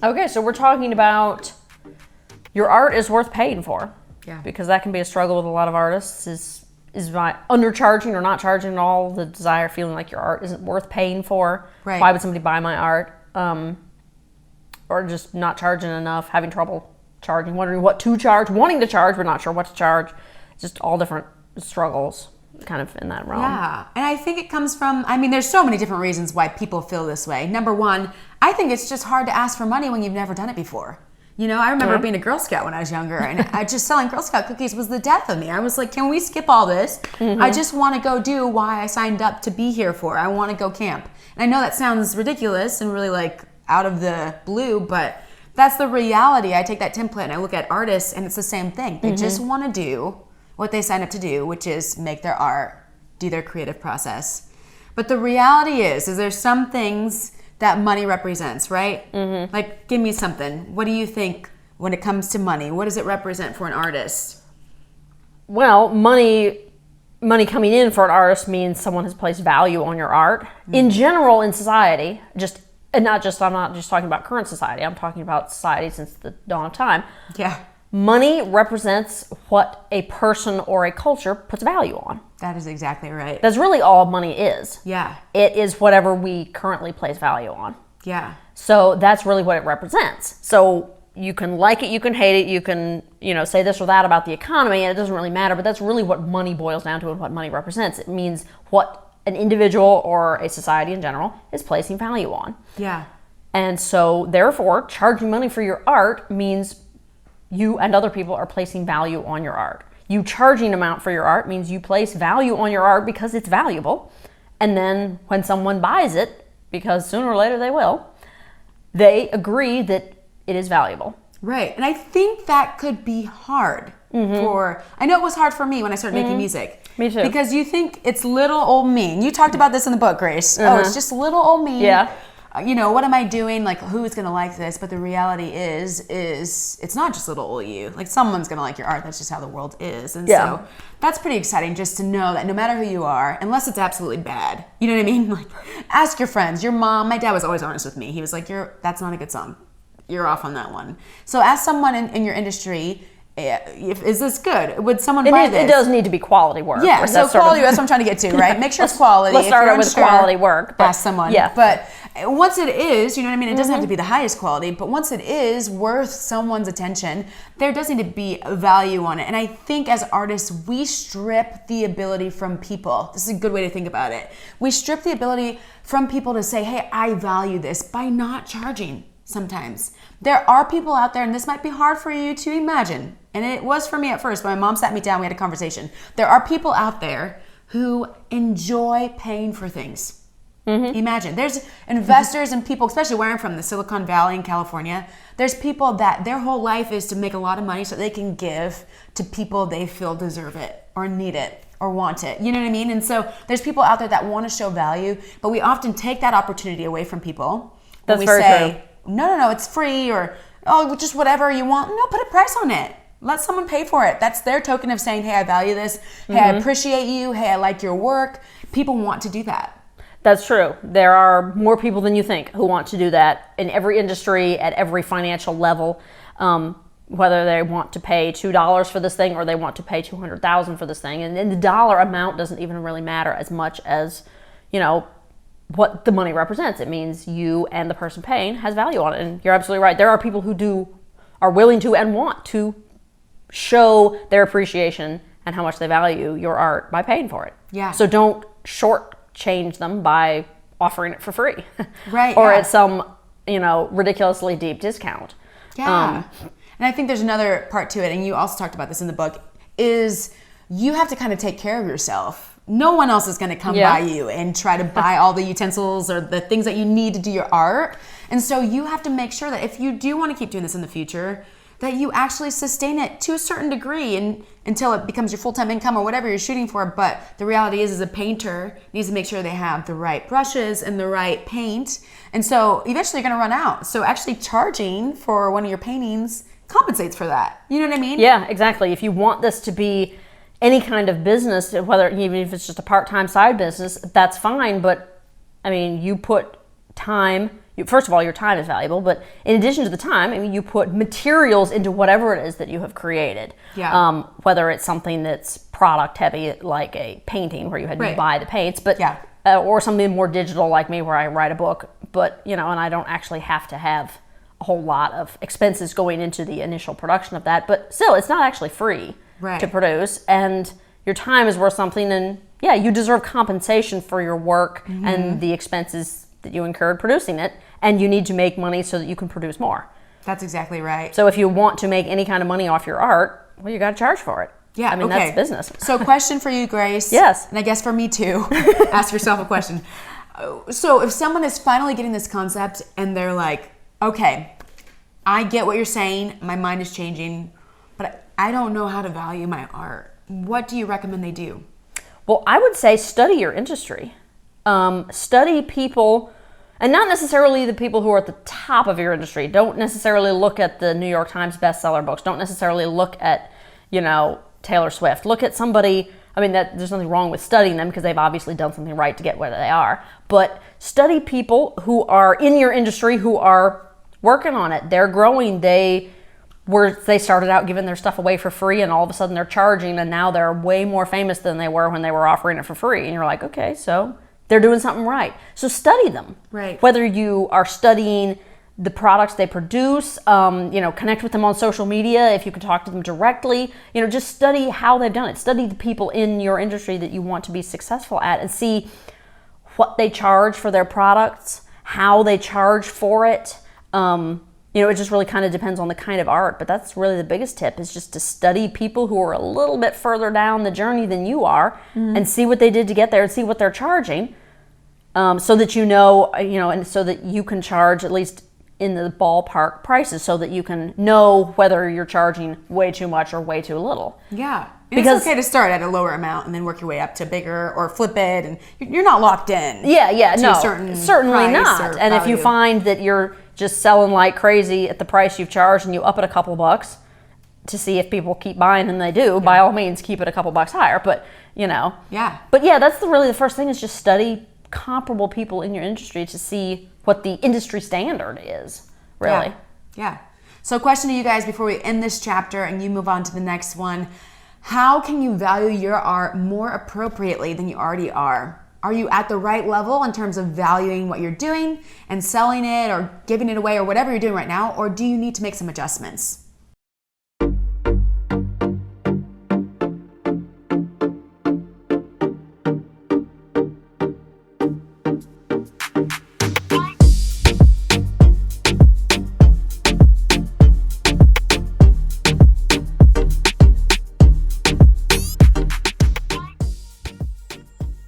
Okay, so we're talking about your art is worth paying for. Yeah. Because that can be a struggle with a lot of artists is by undercharging or not charging at all, the desire, feeling like your art isn't worth paying for. Right. Why would somebody buy my art? Or just not charging enough, having trouble charging, wondering what to charge, wanting to charge but not sure what to charge. Just all different struggles kind of in that realm. Yeah, and I think it comes from, there's so many different reasons why people feel this way. Number one, I think it's just hard to ask for money when you've never done it before. I remember being a Girl Scout when I was younger, and just selling Girl Scout cookies was the death of me. I was like, can we skip all this? I just want to go do why I signed up to be here for. I want to go camp. And I know that sounds ridiculous and really like out of the blue, but that's the reality. I take that template and I look at artists, and it's the same thing. They just want to do what they signed up to do, which is make their art, do their creative process. But the reality is there's some things that money represents, right? Like, give me something. What do you think when it comes to money? What does it represent for an artist? Well, money coming in for an artist means someone has placed value on your art. In general, in society, I'm not just talking about current society. I'm talking about society since the dawn of time. Yeah. Money represents what a person or a culture puts value on. That is exactly right. That's really all money is. Yeah. It is whatever we currently place value on. Yeah. So that's really what it represents. So you can like it, you can hate it, you can, say this or that about the economy, and it doesn't really matter, but that's really what money boils down to and what money represents. It means what an individual or a society in general is placing value on. Yeah. And so therefore, charging money for your art means you and other people are placing value on your art. You charging an amount for your art means you place value on your art because it's valuable. And then when someone buys it, because sooner or later they will, they agree that it is valuable. Right. And I think that could be hard I know it was hard for me when I started making music. Me too. Because you think it's little old me. And you talked about this in the book, Grace. Oh, it's just little old me. Yeah. What am I doing? Like, who's going to like this? But the reality is it's not just little old you. Like, someone's going to like your art. That's just how the world is. And so that's pretty exciting just to know that no matter who you are, unless it's absolutely bad, you know what I mean? Like, ask your friends, your mom. My dad was always honest with me. He was like, that's not a good song. You're off on that one. So ask someone in your industry, is this good? Would someone buy this? It does need to be quality work. Yeah, so quality, that's what I'm trying to get to, right? Make sure it's quality. Let's start out with quality work. Ask someone. Yeah. But once it is, you know what I mean? It doesn't have to be the highest quality, but once it is worth someone's attention, there does need to be value on it. And I think as artists, we strip the ability from people. This is a good way to think about it. We strip the ability from people to say, hey, I value this by not charging. Sometimes there are people out there, and this might be hard for you to imagine, and it was for me at first, but my mom sat me down, we had a conversation. There are people out there who enjoy paying for things. Imagine there's investors and people, especially where I'm from, the Silicon Valley in California, there's people that their whole life is to make a lot of money so they can give to people they feel deserve it or need it or want it. You know what I mean? And so there's people out there that want to show value, but we often take that opportunity away from people. That's we very say, true. No, it's free, or, oh, just whatever you want. No, put a price on it. Let someone pay for it. That's their token of saying, hey, I value this. Hey, I appreciate you. Hey, I like your work. People want to do that. That's true. There are more people than you think who want to do that in every industry, at every financial level, whether they want to pay $2 for this thing or they want to pay $200,000 for this thing. And the dollar amount doesn't even really matter as much as, what the money represents. It means you and the person paying has value on it. And you're absolutely right. There are people who are willing to and want to show their appreciation and how much they value your art by paying for it. Yeah. So don't shortchange them by offering it for free. Right. Or at some, ridiculously deep discount. Yeah. And I think there's another part to it, and you also talked about this in the book, is you have to kind of take care of yourself. No one else is going to come by you and try to buy all the utensils or the things that you need to do your art. And so you have to make sure that if you do want to keep doing this in the future, that you actually sustain it to a certain degree and until it becomes your full-time income or whatever you're shooting for. But the reality is, as a painter needs to make sure they have the right brushes and the right paint. And so eventually you're going to run out. So actually charging for one of your paintings compensates for that. You know what I mean? Yeah, exactly. If you want this to be any kind of business, whether even if it's just a part-time side business, that's fine. But you put time, first of all, your time is valuable, but in addition to the time, I mean, you put materials into whatever it is that you have created. Yeah. Whether it's something that's product heavy, like a painting where you had to buy the paints, but or something more digital like me where I write a book, but and I don't actually have to have a whole lot of expenses going into the initial production of that, but still, it's not actually free to produce, and your time is worth something, and you deserve compensation for your work and the expenses that you incurred producing it, and you need to make money so that you can produce more. That's exactly right. So if you want to make any kind of money off your art, well, you got to charge for it. Yeah, I mean, that's business. So question for you, Grace. Yes. And I guess for me too. Ask yourself a question. So if someone is finally getting this concept and they're like, okay, I get what you're saying, my mind is changing, but I don't know how to value my art. What do you recommend they do? Well, I would say study your industry. Study people, and not necessarily the people who are at the top of your industry. Don't necessarily look at the New York Times bestseller books. Don't necessarily look at, Taylor Swift. Look at somebody, I mean, there's nothing wrong with studying them because they've obviously done something right to get where they are. But study people who are in your industry, who are working on it. They're growing. They started out giving their stuff away for free, and all of a sudden they're charging, and now they're way more famous than they were when they were offering it for free. And you're like, okay, so they're doing something right. So study them. Right. Whether you are studying the products they produce, connect with them on social media if you can talk to them directly. Just study how they've done it. Study the people in your industry that you want to be successful at, and see what they charge for their products, how they charge for it. It just really kind of depends on the kind of art, but that's really the biggest tip, is just to study people who are a little bit further down the journey than you are, and see what they did to get there and see what they're charging, so that and so that you can charge at least in the ballpark prices, so that you can know whether you're charging way too much or way too little. Yeah. Because it's okay to start at a lower amount and then work your way up to bigger, or flip it, and you're not locked in. Certainly not. And if you find that you're just selling like crazy at the price you've charged, and you up it a couple bucks to see if people keep buying, and they do, by all means keep it a couple bucks higher. But that's really the first thing, is just study comparable people in your industry to see what the industry standard is, really. Yeah. So question to you guys before we end this chapter and you move on to the next one: how can you value your art more appropriately than you already are? Are you at the right level in terms of valuing what you're doing and selling it or giving it away or whatever you're doing right now, or do you need to make some adjustments?